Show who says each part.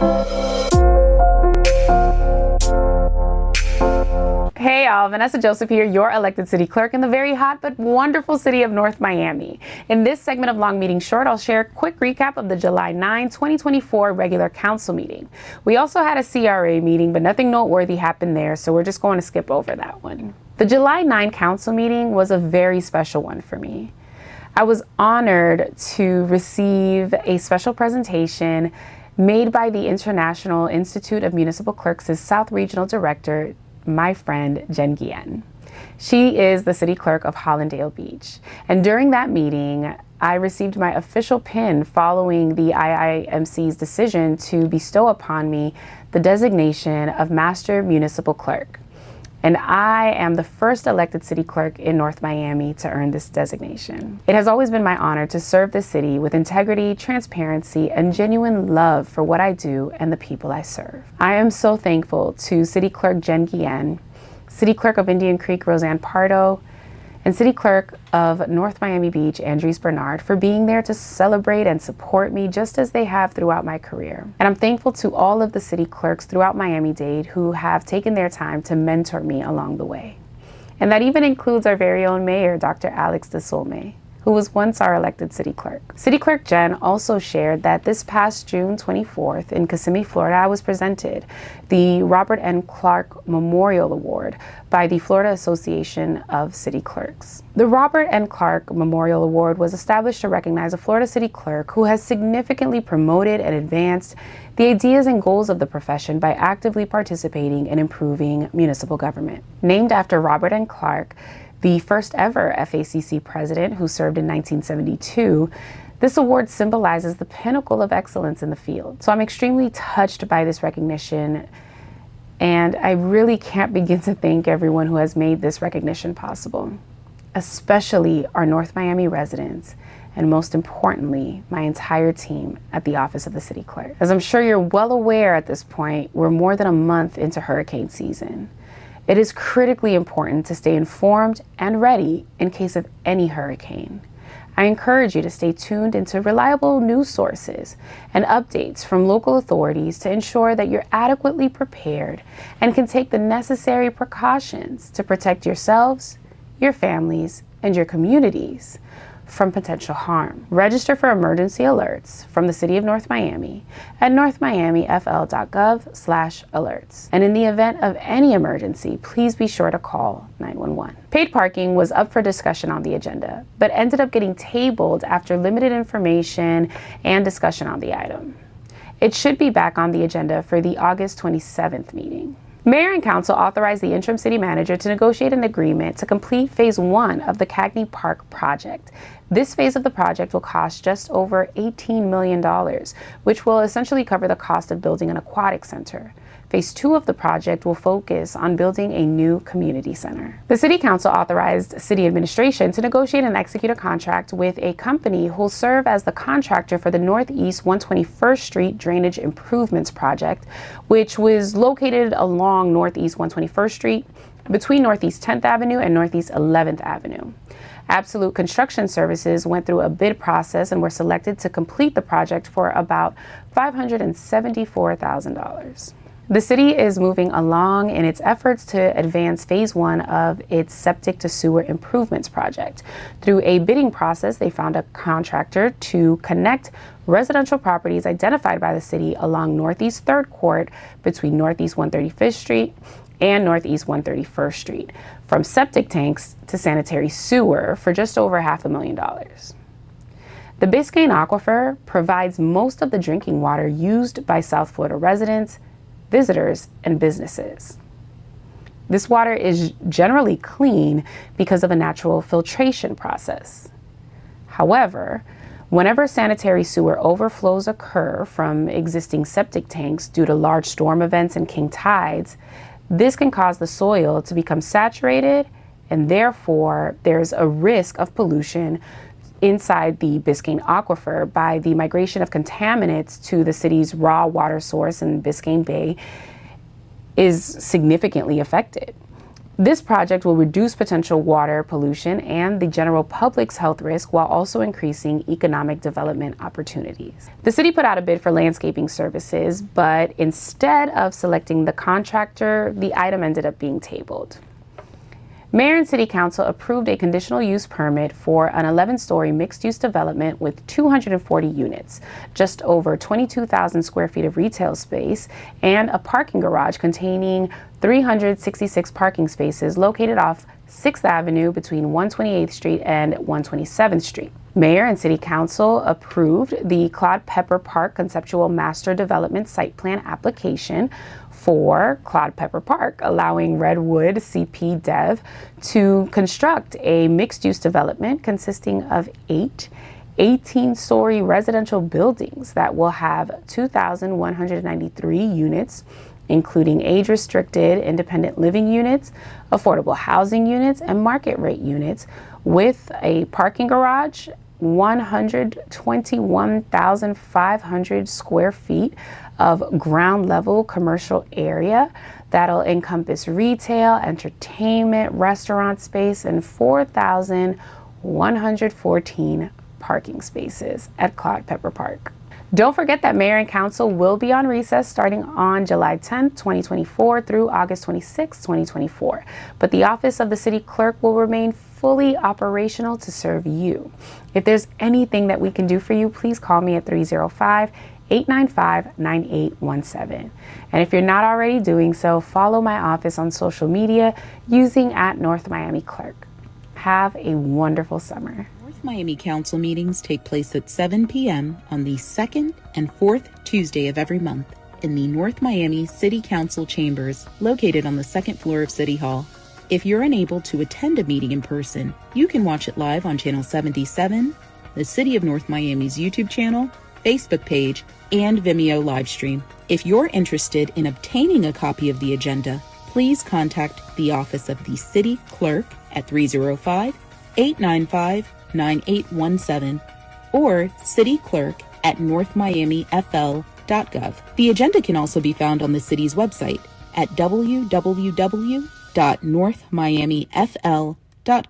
Speaker 1: Hey y'all, Vanessa Joseph here, your elected city clerk in the very hot but wonderful city of North Miami. In this segment of Long Meeting Short, I'll share a quick recap of the July 9, 2024 regular council meeting. We also had a CRA meeting, but nothing noteworthy happened there, so we're just going to skip over that one. The July 9 council meeting was a very special one for me. I was honored to receive a special presentation made by the International Institute of Municipal Clerks' South Regional Director, my friend Jen Guillen. She is the city clerk of Hollandale Beach. And during that meeting, I received my official pin following the IIMC's decision to bestow upon me the designation of Master Municipal Clerk. And I am the first elected city clerk in North Miami to earn this designation. It has always been my honor to serve the city with integrity, transparency, and genuine love for what I do and the people I serve. I am so thankful to City Clerk Jen Guillen, City Clerk of Indian Creek Roseanne Pardo, and City Clerk of North Miami Beach, Andres Bernard, for being there to celebrate and support me just as they have throughout my career. And I'm thankful to all of the city clerks throughout Miami-Dade who have taken their time to mentor me along the way. And that even includes our very own mayor, Dr. Alex DeSolme, who was once our elected city clerk. City Clerk Jen also shared that this past June 24th in Kissimmee, Florida, I was presented the Robert N. Clark Memorial Award by the Florida Association of City Clerks. The Robert N. Clark Memorial Award was established to recognize a Florida city clerk who has significantly promoted and advanced the ideas and goals of the profession by actively participating in improving municipal government. Named after Robert N. Clark, the first ever FACC president who served in 1972, this award symbolizes the pinnacle of excellence in the field. So I'm extremely touched by this recognition, and I really can't begin to thank everyone who has made this recognition possible, especially our North Miami residents, and most importantly, my entire team at the Office of the City Clerk. As I'm sure you're well aware at this point, we're more than a month into hurricane season. It is critically important to stay informed and ready in case of any hurricane. I encourage you to stay tuned into reliable news sources and updates from local authorities to ensure that you're adequately prepared and can take the necessary precautions to protect yourselves, your families, and your communities from potential harm. Register for emergency alerts from the City of North Miami at northmiamifl.gov/alerts. And in the event of any emergency, please be sure to call 911. Paid parking was up for discussion on the agenda, but ended up getting tabled after limited information and discussion on the item. It should be back on the agenda for the August 27th meeting. Mayor and Council authorized the interim city manager to negotiate an agreement to complete Phase 1 of the Cagney Park project. This phase of the project will cost just over $18 million, which will essentially cover the cost of building an aquatic center. Phase 2 of the project will focus on building a new community center. The City Council authorized City Administration to negotiate and execute a contract with a company who will serve as the contractor for the Northeast 121st Street Drainage Improvements Project, which was located along Northeast 121st Street between Northeast 10th Avenue and Northeast 11th Avenue. Absolute Construction Services went through a bid process and were selected to complete the project for about $574,000. The city is moving along in its efforts to advance Phase 1 of its septic to sewer improvements project. Through a bidding process, they found a contractor to connect residential properties identified by the city along Northeast 3rd Court between Northeast 135th Street and Northeast 131st Street, from septic tanks to sanitary sewer for just over $500,000. The Biscayne Aquifer provides most of the drinking water used by South Florida residents, visitors, and businesses. This water is generally clean because of a natural filtration process. However, whenever sanitary sewer overflows occur from existing septic tanks due to large storm events and king tides, this can cause the soil to become saturated, and therefore there's a risk of pollution inside the Biscayne Aquifer by the migration of contaminants to the city's raw water source in Biscayne Bay is significantly affected. This project will reduce potential water pollution and the general public's health risk while also increasing economic development opportunities. The city put out a bid for landscaping services, but instead of selecting the contractor, the item ended up being tabled. Mayor and City Council approved a conditional use permit for an 11-story mixed-use development with 240 units, just over 22,000 square feet of retail space, and a parking garage containing 366 parking spaces located off 6th Avenue between 128th Street and 127th Street. Mayor and City Council approved the Claude Pepper Park Conceptual Master Development Site Plan application for Claude Pepper Park, allowing Redwood CP Dev to construct a mixed-use development consisting of 8 18-story residential buildings that will have 2,193 units, including age-restricted independent living units, affordable housing units, and market rate units, with a parking garage, 121,500 square feet of ground level commercial area that'll encompass retail, entertainment, restaurant space, and 4,114 parking spaces at Claude Pepper Park. Don't forget that Mayor and Council will be on recess starting on July 10th, 2024 through August 26th, 2024. But the office of the City Clerk will remain fully operational to serve you. If there's anything that we can do for you, please call me at 305-895-9817. And if you're not already doing so, follow my office on social media using @NorthMiamiClerk. Have a wonderful summer.
Speaker 2: North Miami Council meetings take place at 7 p.m. on the second and fourth Tuesday of every month in the North Miami City Council chambers located on the second floor of City Hall. If you're unable to attend a meeting in person, you can watch it live on Channel 77, the City of North Miami's YouTube channel, Facebook page, and Vimeo livestream. If you're interested in obtaining a copy of the agenda, please contact the office of the City Clerk at 305-895-9817 or cityclerk@northmiamifl.gov. The agenda can also be found on the city's website at www.northmiamifl.gov.